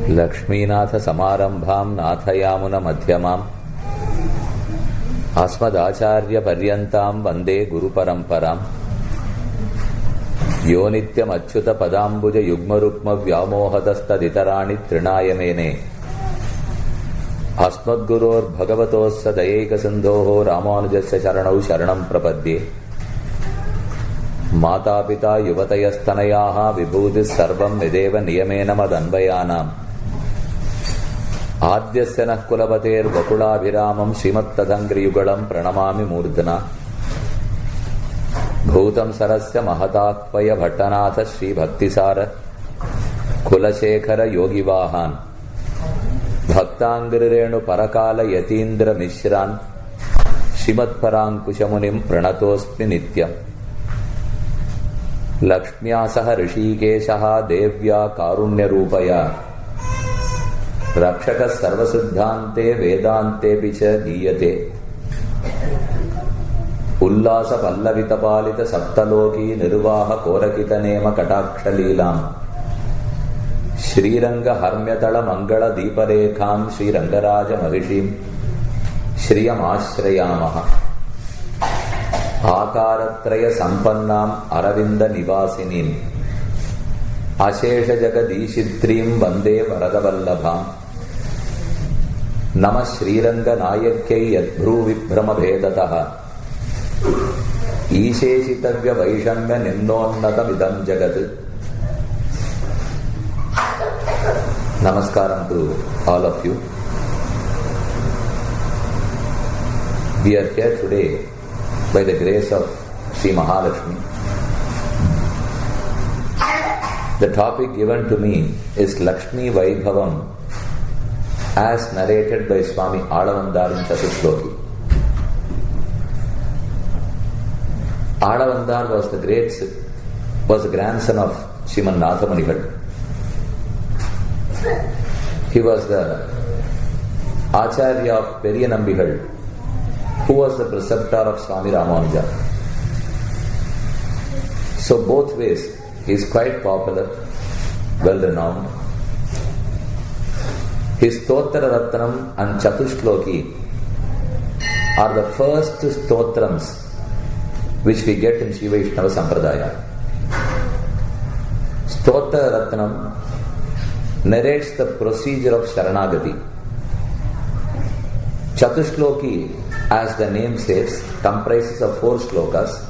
लक्ष्मीनाथ समारंभां नाथयामुन मध्यमाम् अस्मदाचार्य पर्यन्तां वन्दे गुरुपरम्पराम् यो नित्यमच्युत पदाम्बुज युग्मरुक्म व्यामोहतस्तदितराणि तृणाय मेने अस्मद्गुरोर्भगवतोऽस्य दयैकसिन्धोः रामानुजस्य चरणौ शरणं प्रपद्ये। मातापिता युवतयस्तनयाः विभूतिः सर्वं यदेव नियमेन मदन्वयानाम् आद्यस्य नः कुलपतेर्वकुलाभिरामं श्रीमत्तदङ्घ्रियुगलं प्रणमामि मूर्धना। भूतं सरस्य महताह्वय भट्टनाथ श्रीभक्तिसार कुलशेखर योगिवाहान् भक्ताङ्घ्रिरेणु परकाल यतीन्द्र मिश्रान् श्रीमत्पराङ्कुशमुनिं प्रणतोऽस्मि नित्यम्। लक्ष्म्या सह ऋषिकेशः देव्या कारुण्यरूपया रक्षकः सर्वसिद्धान्ते वेदान्तेऽपि च गीयते। उल्लास पल्लवितपालित सप्तलोकी निर्वाह कोरकितनेम कटाक्षलीलाम् श्रीरंग हर्म्यतल मंगल दीपरेखां श्रीरंगराज महिषीं श्रियमाश्रयामः। आकारत्रय संपन्नाम् अरविंद निवासिनीम् अशेष जगदीशित्रीं वन्दे वरदवल्लभाम्। नमः श्रीरंग नायक्यै यद्भ्रूविभ्रम भेदतः ईशेषितव्य वैषम्य निम्नोन्नतमिदं जगत्। Namaskaram to all of you. We are here today by the grace of Sri Mahalakshmi. The topic given to me is Lakshmi Vaibhavam as narrated by Swami Alavandar in Chatusloki. Alavandar was the grandson of Sriman Nathamanigal. He was the Acharya of Periyanambigal, who was the preceptor of Swami Ramanuja. So both ways he is quite popular, well renowned. His Stotra Ratnam and Chatusloki are the first stotrams which we get in Shiva Vaishnava Sampradaya. Stotra Ratnam narrates the procedure of Sharanagati. Chatusloki, as the name says, comprises of 4 shlokas.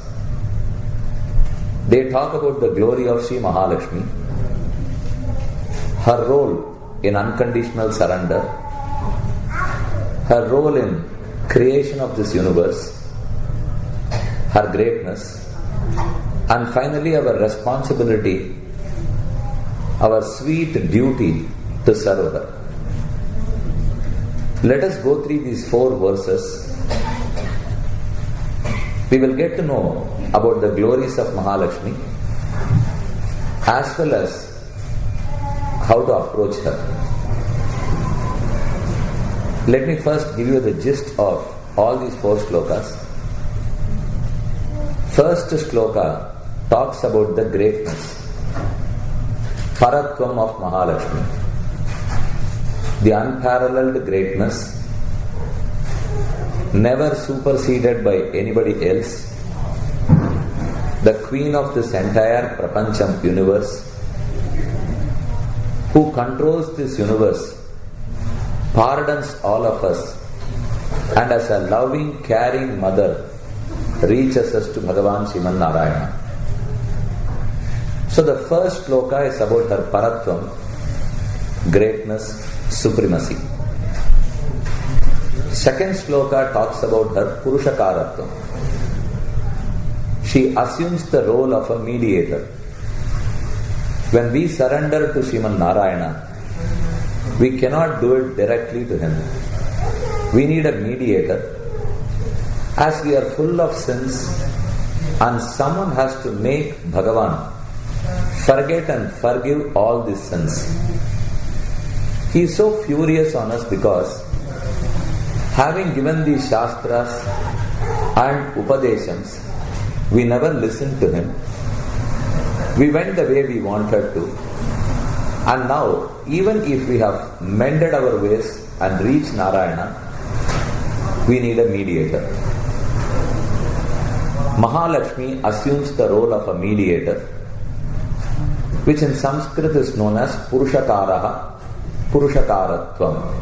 They talk about the glory of Sri Mahalakshmi, her role in unconditional surrender, her role in creation of this universe, her greatness, and finally our responsibility, our sweet duty to serve her. Let us go through these 4 verses. We will get to know about the glories of Mahalakshmi as well as how to approach her. Let me first give you the gist of all these 4 shlokas. First shloka talks about the greatness, Paratvam of Mahalakshmi, the unparalleled greatness, never superseded by anybody else, the queen of this entire Prapancham universe, who controls this universe, pardons all of us, and as a loving, caring mother, reaches us to Bhagavan Sriman Narayana. So the first shloka is about her Paratvam, greatness, supremacy. Second shloka talks about her Purushakaratvam. She assumes the role of a mediator. When we surrender to Sriman Narayana, we cannot do it directly to him. We need a mediator, as we are full of sins and someone has to make Bhagavan forget and forgive all these sins. He is so furious on us because having given these Shastras and Upadeshams, we never listened to him. We went the way we wanted to. And now, even if we have mended our ways and reached Narayana, we need a mediator. Mahalakshmi assumes the role of a mediator, which in Sanskrit is known as Purushakaraha, Purushakaratvam.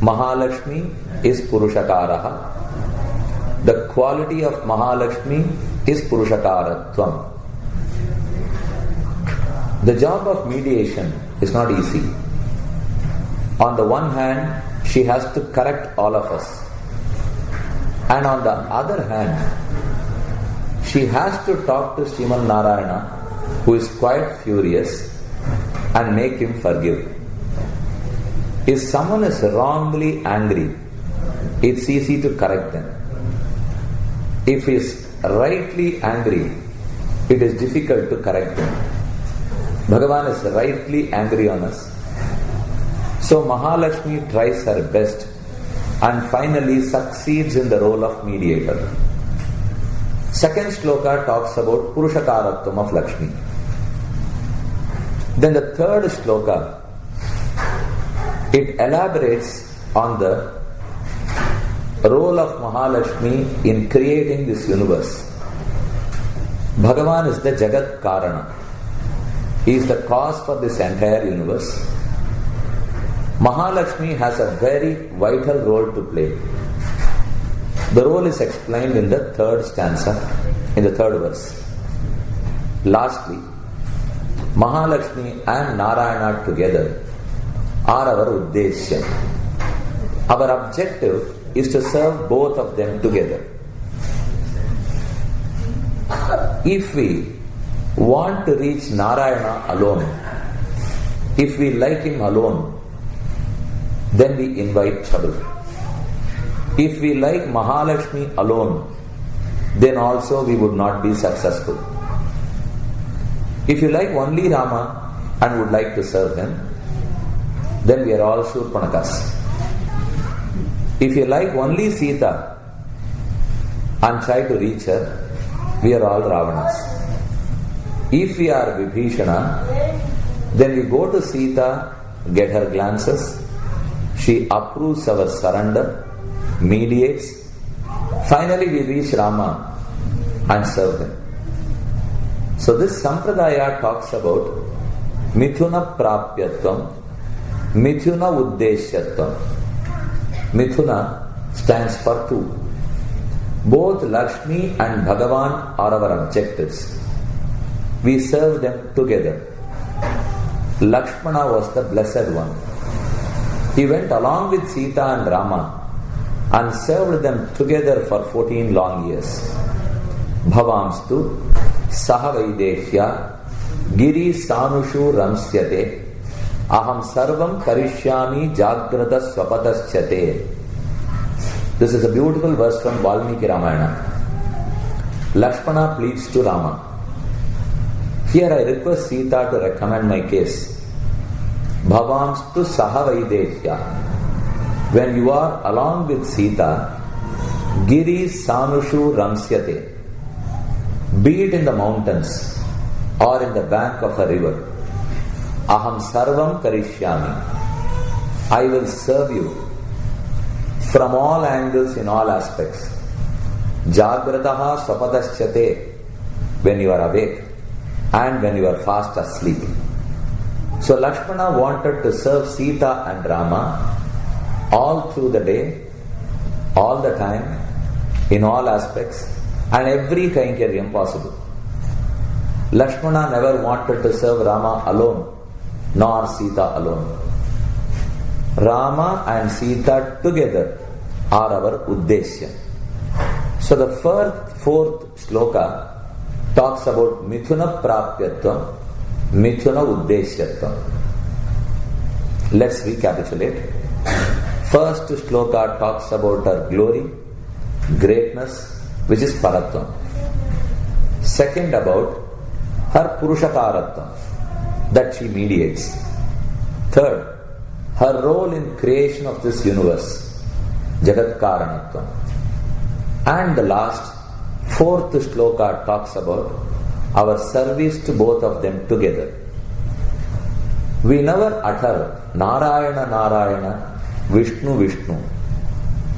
Mahalakshmi is Purushakaraha. The quality of Mahalakshmi is Purushakaratvam. The job of mediation is not easy. On the one hand, she has to correct all of us. And on the other hand, she has to talk to Sriman Narayana, who is quite furious, and make him forgive. If someone is wrongly angry, it's easy to correct them. If he is rightly angry, it is difficult to correct them. Bhagavan is rightly angry on us. So Mahalakshmi tries her best and finally succeeds in the role of mediator. Second shloka talks about Purushakaratvam of Lakshmi. Then the third shloka, it elaborates on the role of Mahalakshmi in creating this universe. Bhagavan is the Jagat Karana. He is the cause for this entire universe. Mahalakshmi has a very vital role to play. The role is explained in the third stanza, in the third verse. Lastly, Mahalakshmi and Narayana together are our Uddeshya. Our objective is to serve both of them together. If we want to reach Narayana alone, if we like him alone, then we invite trouble. If we like Mahalakshmi alone, then also we would not be successful. If you like only Rama and would like to serve him, then we are all Shurpanakas. If you like only Sita and try to reach her, we are all Ravanas. If we are Vibhishana, then we go to Sita, get her glances, she approves our surrender, mediates, finally we reach Rama and serve him. So this Sampradaya talks about Mithuna Prapyatvam, Mithuna Uddeshyatvam. Mithuna stands for two. Both Lakshmi and Bhagavan are our objectives. We serve them together. Lakshmana was the blessed one. He went along with Sita and Rama and served them together for 14 long years. Bhavamstu Sahavaideshya Giri Sanushu Ramsyate Aham Sarvam Karishyami Jagrata Swapataschate. This is a beautiful verse from Valmiki Ramayana. Lakshmana pleads to Rama. Here I request Sita to recommend my case. Bhavamstu Sahavaideshya. When you are along with Sita, Giri Sanushu Ramsyate. Be it in the mountains or in the bank of a river. Aham Sarvam Karishyami. I will serve you from all angles in all aspects. Jagrataha Swapadaschate. When you are awake and when you are fast asleep. So Lakshmana wanted to serve Sita and Rama all through the day, all the time, in all aspects, and every kainkyaryam possible. Lakshmana never wanted to serve Rama alone, nor Sita alone. Rama and Sita together are our Uddeshya. So the fourth shloka talks about Mithuna Prapyatvam, Mithuna Uddeshyatvam. Let's recapitulate. First shloka talks about her glory, greatness, which is Paratvam. Second about her Purushakaratvam, that she mediates. Third, her role in creation of this universe, Jagat Karanatvam. And the last, fourth shloka talks about our service to both of them together. We never utter Narayana Narayana, Vishnu Vishnu.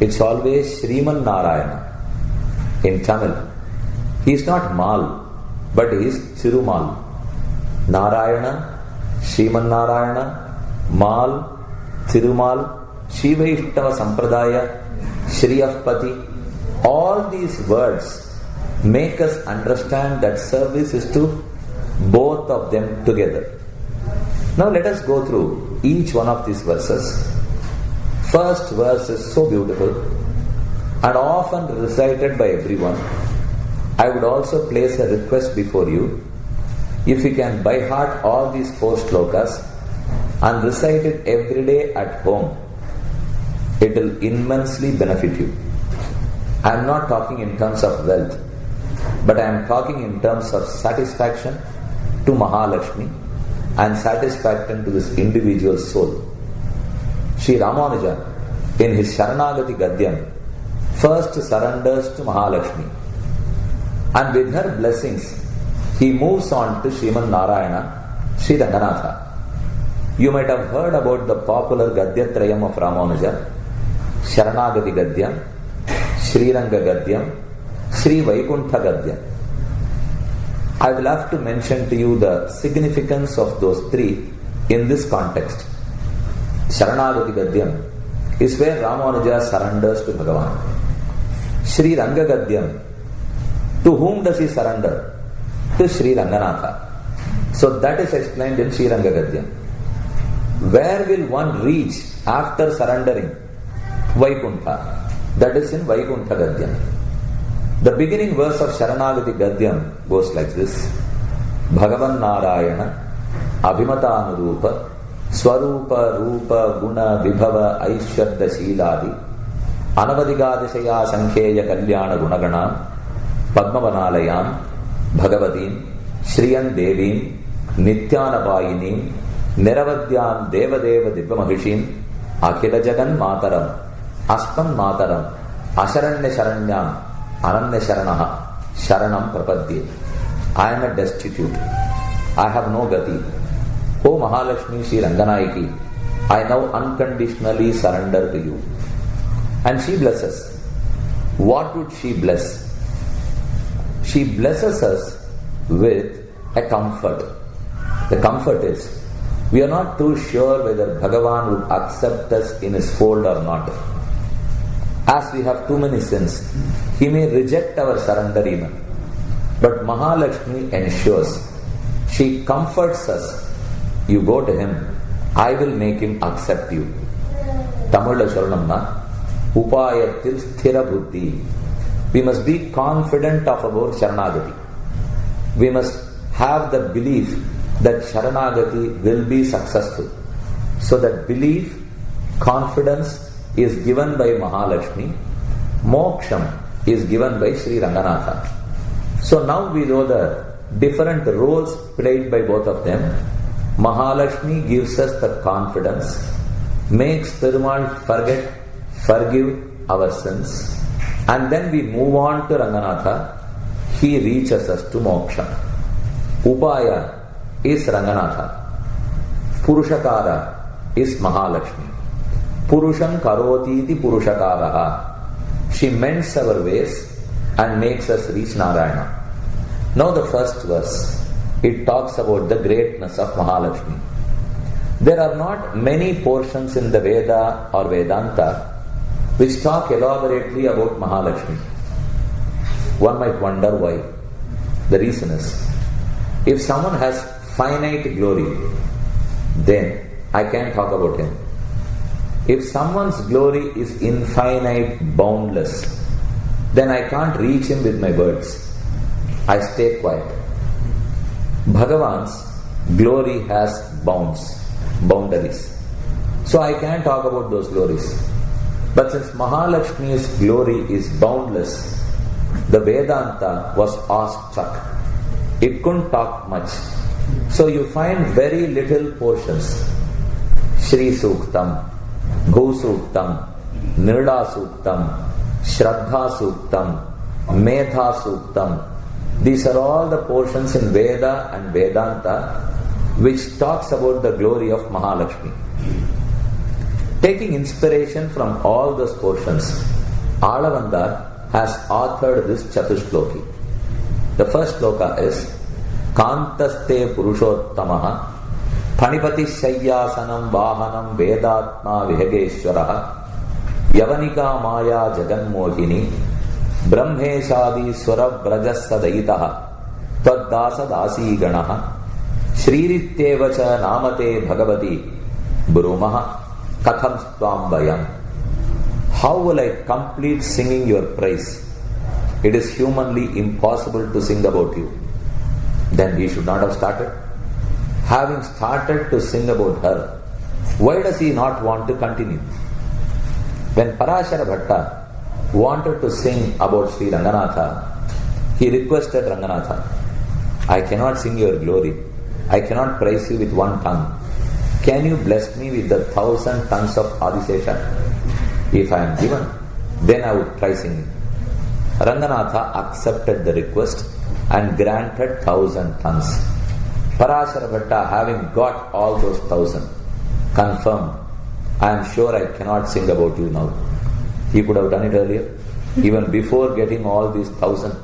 It's always Sriman Narayana. In Tamil, he is not Mal, but he is Thirumal. Narayana, Sriman Narayana, Mal, Thirumal, Shiva Ishtava Sampradaya, Shriyapati. All these words make us understand that service is to both of them together. Now let us go through each one of these verses. First verse is so beautiful and often recited by everyone. I would also place a request before you. If you can by heart all these 4 slokas and recite it every day at home, it will immensely benefit you. I am not talking in terms of wealth, but I am talking in terms of satisfaction to Mahalakshmi and satisfaction to this individual soul. Sri Ramanuja, in his Sharanagati Gadyam, first surrenders to Mahalakshmi, and with her blessings, he moves on to Sriman Narayana, Sri Ranganatha. You might have heard about the popular Gadyatrayam of Ramanuja, Sharanagati Gadyam, Sri Ranga Gadyam, Sri Vaikuntha Gadyam. I will have to mention to you the significance of those 3 in this context. Sharanagati Gadyam is where Ramanuja surrenders to Bhagavan. Sri Ranga Gadyam, to whom does he surrender? To Sri Ranganatha. So that is explained in Sri Ranga Gadyam. Where will one reach after surrendering? Vaikuntha. That is in Vaikuntha Gadyam. The beginning verse of Sharanagati Gadyam goes like this. Bhagavan Narayana Abhimatanurupa Swarupa Rupa Guna Vibhava Aishwarya Shiladi Anavadigadishaya Sankheya Kalyana Gunagana Padmavanalayam Bhagavatim Shriyan Devim Nityanapayinim Niravadhyam Devadeva Divyamahishim Akhila Jagan Mataram Aspan Mataram Asharanya Sharanyam Ananya Sharanaha Sharanam Prapadye. I am a destitute. I have no gati. O Mahalakshmi Sri Ranganayaki, I now unconditionally surrender to you. And she blesses. What would she bless? She blesses us with a comfort. The comfort is, we are not too sure whether Bhagavan would accept us in his fold or not. As we have too many sins, he may reject our surrender even. But Mahalakshmi ensures, she comforts us. You go to him, I will make him accept you. Tamil Sharanamna, Upayatil Sthira Buddhi. We must be confident of our Sharanagati. We must have the belief that Sharanagati will be successful. So that belief, confidence is given by Mahalakshmi, Moksham is given by Sri Ranganatha. So now we know the different roles played by both of them. Mahalakshmi gives us the confidence, makes Perumal forgive our sins, and then we move on to Ranganatha. He reaches us to Moksha. Upaya is Ranganatha. Purushakara is Mahalakshmi. Purusham karotiti purushakaraha. She mends our ways and makes us reach Narayana. Now the first verse, it talks about the greatness of Mahalakshmi. There are not many portions in the Veda or Vedanta which talk elaborately about Mahalakshmi. One might wonder why. The reason is, if someone has finite glory, then I can't talk about him. If someone's glory is infinite, boundless, then I can't reach him with my words. I stay quiet. Bhagavan's glory has boundaries. So I can't talk about those glories. But since Mahalakshmi's glory is boundless, the Vedanta was awestruck. It couldn't talk much. So you find very little portions. Shri Suktam, Bhu Suktam, Nirda Suktam, Shraddha Suktam, Medha Suktam. These are all the portions in Veda and Vedanta which talks about the glory of Mahalakshmi. Taking inspiration from all those portions, Alavandar has authored this Chatusloki. The first sloka is Kantaste Purushottamaha Phanipati Shayyasanam Vahanam Vedatma Vihageshwaraha Yavanika Maya Jaganmohini Brahmeshadi Swara Vrajasadaitaha Tvaddasa Dasi Ganaha Shririttevacha Namate Bhagavati Brumaha Katham Swambayam. How will I complete singing your praise? It is humanly impossible to sing about you. Then he should not have started. Having started to sing about her, why does he not want to continue? When Parashara Bhatta wanted to sing about Sri Ranganatha, he requested Ranganatha, I cannot sing your glory. I cannot praise you with one tongue. Can you bless me with the 1,000 tongues of Adisesha? If I am given, then I would try singing. Ranganatha accepted the request and granted 1,000 tongues. Parashara Bhatta, having got all those 1,000, confirmed, I am sure I cannot sing about you now. He could have done it earlier. Even before getting all these 1,000,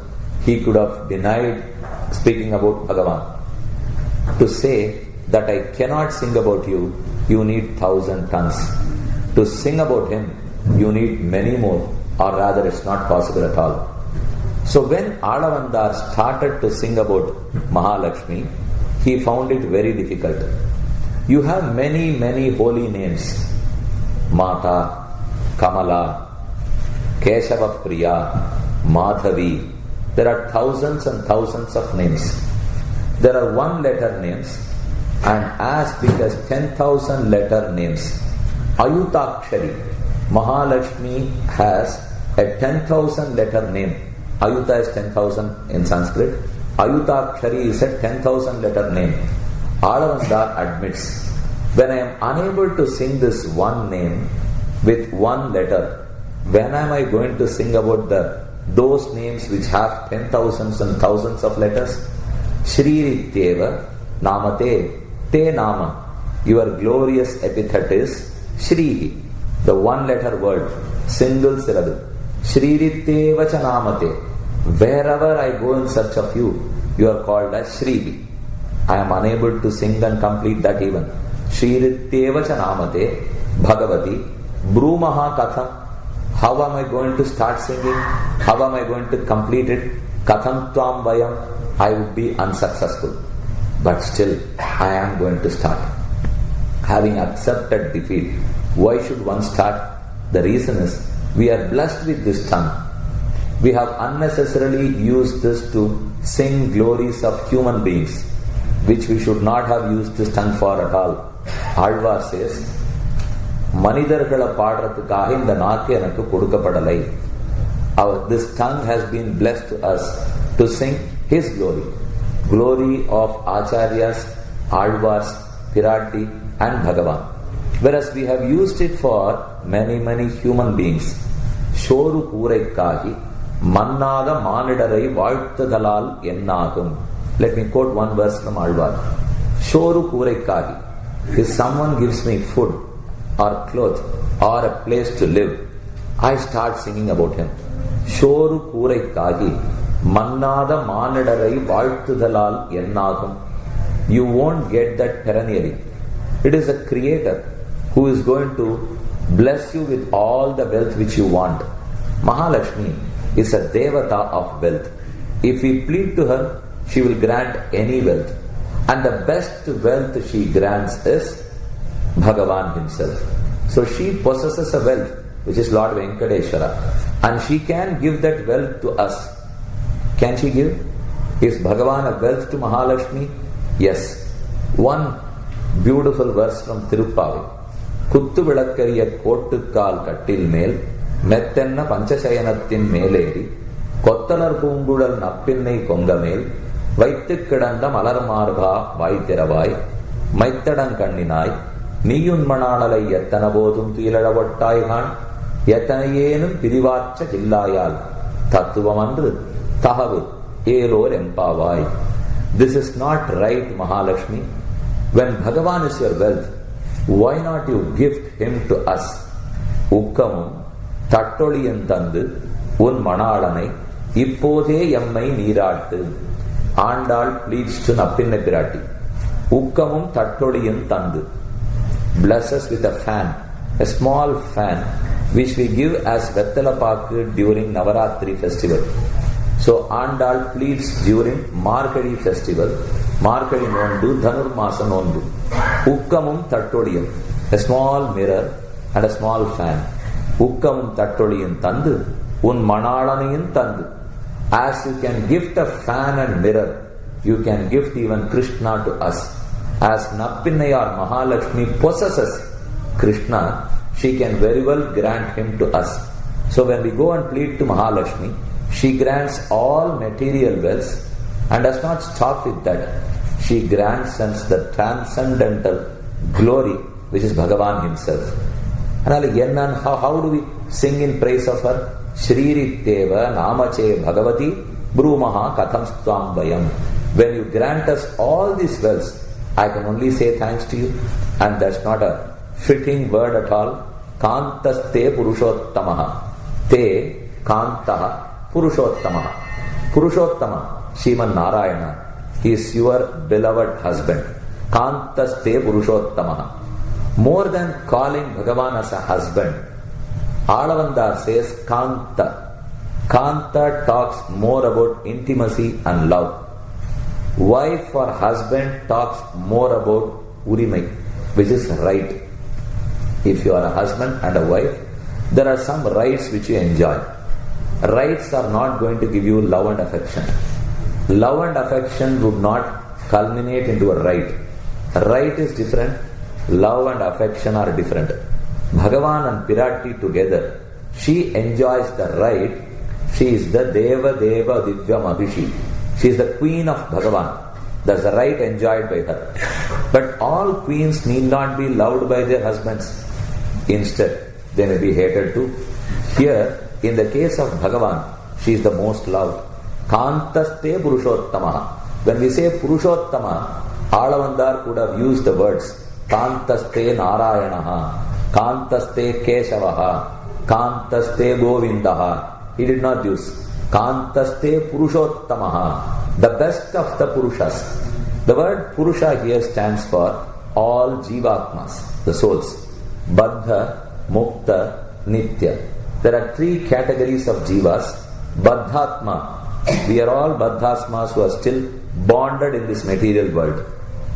he could have denied speaking about Bhagavan. To say that I cannot sing about you, you need 1,000 tongues. To sing about him, you need many more, or rather it's not possible at all. So when Alavandar started to sing about Mahalakshmi, he found it very difficult. You have many holy names. Mata, Kamala, Keshava Priya, Madhavi. There are thousands and thousands of names. There are one letter names and as big as 10,000 letter names. Ayutakshari. Mahalakshmi has a 10,000 letter name. Ayuta is 10,000 in Sanskrit. Ayutakshari is a 10,000 letter name. Alavandar admits, when I am unable to sing this one name with one letter, when am I going to sing about those names which have 10,000s and thousands of letters? Shri Rityeva Namate Te Nama. Your glorious epithet is Shri, the one letter word, single syllable. Shri Rityeva Cha Namate. Wherever I go in search of you, you are called as Shri. I am unable to sing and complete that even. Shri Rityeva Cha Namate Bhagavati Brumaha Katham. How am I going to start singing? How am I going to complete it? Katham Tvam Vayam. I would be unsuccessful. But still, I am going to start. Having accepted defeat, why should one start? The reason is, we are blessed with this tongue. We have unnecessarily used this to sing glories of human beings, which we should not have used this tongue for at all. Alvar says, Manidargala paadrathukaga indha naakku enakku kodukkapadalai. This tongue has been blessed to us to sing his glory. Glory of Acharyas, Alvars, Pirati and Bhagavan. Whereas we have used it for many human beings. Shoru Kuraikkahi Mannaga Manidarai Valtudalal Ennagum. Let me quote one verse from Alvar. Shoru Kuraikkahi. If someone gives me food or clothes or a place to live, I start singing about him. Shoru Kuraikkahi Mannada Manidarai Valtudalal Ennagum. You won't get that perennially. It is a creator who is going to bless you with all the wealth which you want. Mahalakshmi is a devata of wealth. If we plead to her, she will grant any wealth. And the best wealth she grants is Bhagavan himself. So she possesses a wealth which is Lord Venkateshwara. And she can give that wealth to us. Can she give? Is Bhagavan a wealth to Mahalakshmi? Yes. One beautiful verse from Tiruppavi. Kuttu vilakkariya kottukkal kattil mel mettenna panchashayanathin meleri kottalar poongudal nappinnai kongamel வைத்து கிடந்த மலர் மார்பா வாய்த்திரவாய் மைத்தடங் கண்ணினாய் நீயுன் மணாளலை எத்தன போதும் தீலழவொட்டாய்கான் எத்தனையேனும் பிரிவாற்ற இல்லாயால் தத்துவமன்று தகவு ஏலோர் எம்பாவாய். This is not right, Mahalakshmi. When Bhagavan is your wealth, why not you gift him to us? உக்கமும் தட்டொழியும் தந்து உன் மணாளனை இப்போதே எம்மை நீராட்டு. ஆண்டாள் pleads to நப்பின்ன பிராட்டி. உக்கமும் தட்டொழியும் தந்து. Bless us with a fan, a small fan, which we give as Vettalapakku during Navaratri festival. So Andal pleads during Markadi festival, Markadi Nondu, Dhanurmasa Nondu. Ukkamum Tattodiyam, a small mirror and a small fan. Ukkamum Tattodiyam Tandu, Un Manalanayan Tandu. As you can gift a fan and mirror, you can gift even Krishna to us. As Nappinayar Mahalakshmi possesses Krishna, she can very well grant him to us. So when we go and plead to Mahalakshmi, she grants all material wealth and does not stop with that. She grants us the transcendental glory which is Bhagavan himself. And how do we sing in praise of her? Shririteva namache bhagavati brumaha katham stvam vayam. When you grant us all these wealth, I can only say thanks to you, and that's not a fitting word at all. Kantaste purushottamaha. Te kantaha purushottamaha. Purushottama, Sriman Narayana, he is your beloved husband. Kantaste purushottamaha. More than calling Bhagavan as a husband, Alavandar says Kanta. Kanta talks more about intimacy and love. Wife or husband talks more about urimai, which is right. If you are a husband and a wife, there are some rights which you enjoy. Rights are not going to give you love and affection. Love and affection would not culminate into a right. Right is different, love and affection are different. Bhagavan and Pirati together, she enjoys the right. She is the Deva Deva Divya Mahishi. She is the queen of Bhagavan. That's the right enjoyed by her. But all queens need not be loved by their husbands. Instead, they may be hated too. Here, in the case of Bhagavan, she is the most loved. Kantaste Purushottamaha. When we say Purushottama, Alavandar could have used the words Kantaste Narayanaha, Kantaste Keshavaha, Kantaste Govindaha. He did not use Kantaste Purushottamaha, the best of the Purushas. The word Purusha here stands for all Jivatmas, the souls. Baddha, Mukta, Nitya. There are three categories of Jivas. Baddhatma. We are all Baddhasmas who are still bonded in this material world.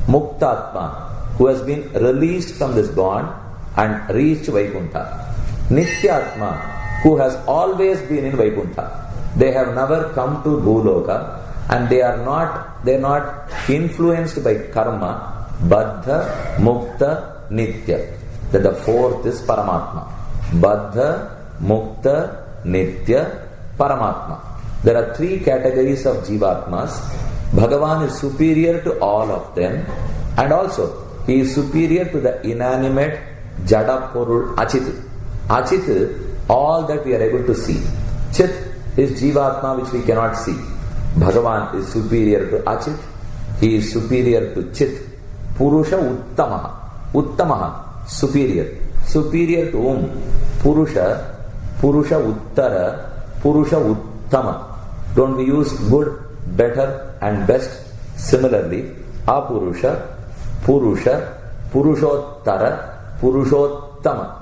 Muktatma, who has been released from this bond and reached Vaikuntha. Nityatma, who has always been in Vaikuntha. They have never come to Bhuloka and they are not influenced by karma. Baddha, Mukta, Nitya. That the fourth is Paramatma. Baddha, Mukta, Nitya, Paramatma. There are three categories of Jivatmas. Bhagavan is superior to all of them, and also he is superior to the inanimate Jada Porul Achit. Achit, all that we are able to see. Chit is Jivatma which we cannot see. Bhagavan is superior to Achit. He is superior to Chit. Purusha Uttamaha. Uttamaha, superior. Superior to whom? Purusha Uttara, Purusha Uttama. Don't we use good, better and best? Similarly, Apurusha, Purusha, Purushottara, Purushottama.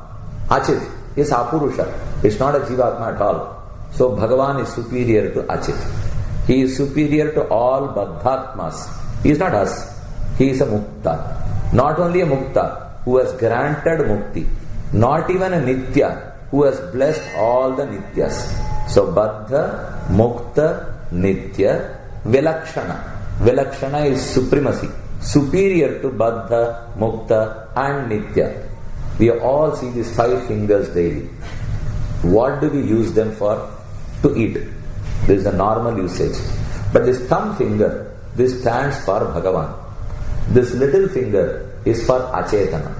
Achit is Apurusha. It's not a Jivatma at all. So Bhagavan is superior to Achit. He is superior to all Baddhatmas. He is not us. He is a Mukta. Not only a Mukta who has granted Mukti, not even a Nitya who has blessed all the Nityas. So Baddha, Mukta, Nitya, Vilakshana. Vilakshana is supremacy, superior to Baddha, Mukta and Nitya. We all see these 5 fingers daily. What do we use them for? To eat. This is the normal usage. But this thumb finger, this stands for Bhagavan. This little finger is for Achetana.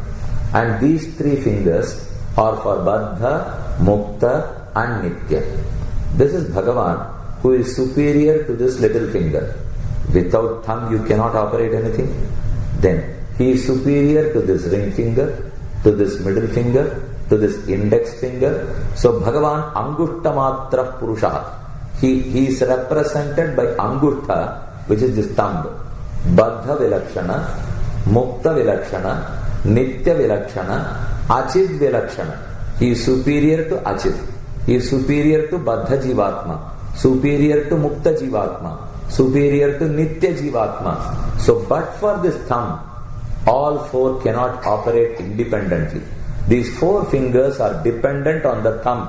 And these 3 fingers are for Baddha, Mukta and Nitya. This is Bhagavan who is superior to this little finger. Without thumb you cannot operate anything. Then He is superior to this ring finger, to this middle finger, to this index finger. So Bhagavan Angushta Matra Purusha. He is represented by Angushta, which is this thumb. Baddha Vilakshana, Mukta Vilakshana, Nitya Vilakshana, Achid Vilakshana. He is superior to Achid. He is superior to Baddha Jivatma, superior to Mukta Jivatma, superior to Nitya Jivatma. So, but for this thumb, all four cannot operate independently. These four fingers are dependent on the thumb,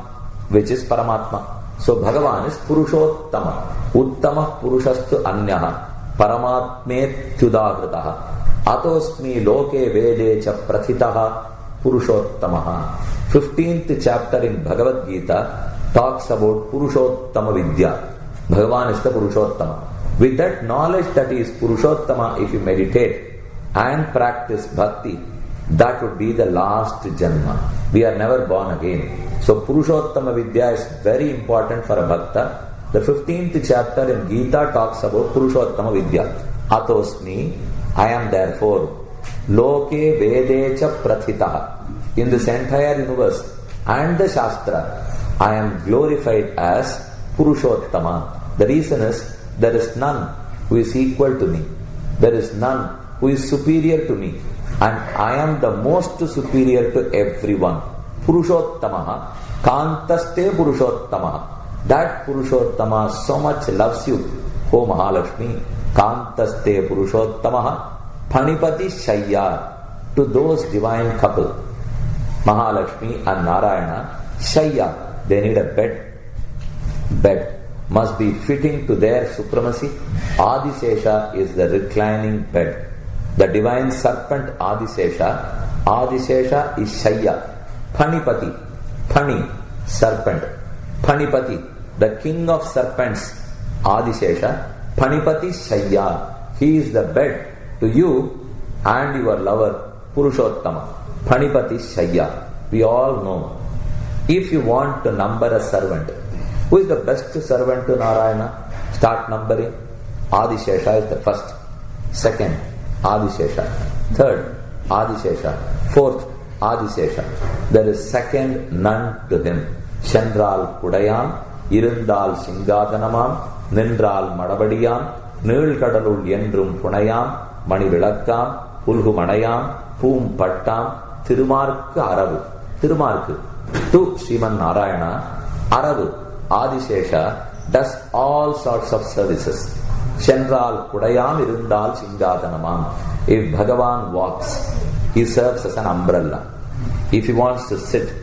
which is Paramatma. So, Bhagavan is Purushottama. Uttama Purushastu Anyaha. Paramatme Tyudagrataha. Atosmi Loke Vede Cha Prathitaha Purushottamaha. 15th chapter in Bhagavad Gita talks about Purushottama Vidya. Bhagavan is the Purushottama. With that knowledge that he is Purushottama, if you meditate and practice bhakti, that would be the last janma. We are never born again. So Purushottama Vidya is very important for a bhakta. The 15th chapter in Gita talks about Purushottama Vidya. Atosmi, I am therefore, Loke Vedecha Prathitaha. In this entire universe and the Shastra, I am glorified as Purushottama. The reason is, there is none who is equal to me. There is none who is superior to me. And I am the most superior to everyone. Purushottamaha, Kantaste Purushottamaha. That Purushottama so much loves you, O Mahalakshmi. Kantaste Purushottamaha, Phanipati Shayya. To those divine couple, Mahalakshmi and Narayana, Shayya, they need a bed. Bed must be fitting to their supremacy. Adisesha is the reclining bed. The divine serpent Adisesha, Adisesha is Shayya. Phanipati, Phani, serpent. Phanipati, the king of serpents, Adisesha. Phanipati Shayya, he is the bed to you and your lover, Purushottama. Phanipati Shayya. We all know. If you want to number a servant, who is the best servant to Narayana? Start numbering. Adisesha is the first. Second, Adisesha. Third, Adisesha. Fourth, Adisesha. There is second none to him. Chandral Kudayam, Irundal Singadhanamam, Nindral Madabadiyam, Nilkadalul Yendrum Punayam, Mani Vilakkam, Pulhu Manayam, Pum Pattam, Thirumarku Aravu. Thirumarku. To Sriman Narayana, Aravu, Adisesha does all sorts of services. Chandral Kudayam, Irundal Singadhanamam. If Bhagavan walks, he serves as an umbrella. If he wants to sit,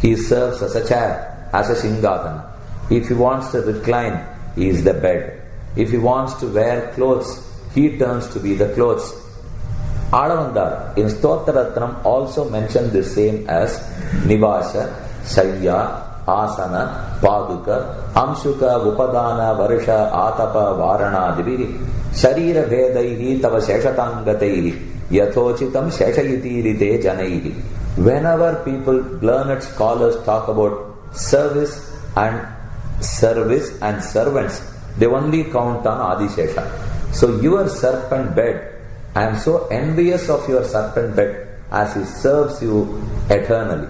he serves as a chair, as a Singadhana. If he wants to recline, he is the bed. If he wants to wear clothes, he turns to be the clothes. Alavandar in Stotraratnam also mentioned the same as Nivasha, Shayya, Asana, Paduka, Amshuka, Upadana, Varsha, Atapa, Varana, Divi, Sharira Vedaihi, Tava Sheshatangataihi, Yathochitam Sheshayiti Janaihi. Whenever people, learned scholars talk about service and servants, they only count on Adisesha. So your serpent bed, I am so envious of your serpent bed as he serves you eternally.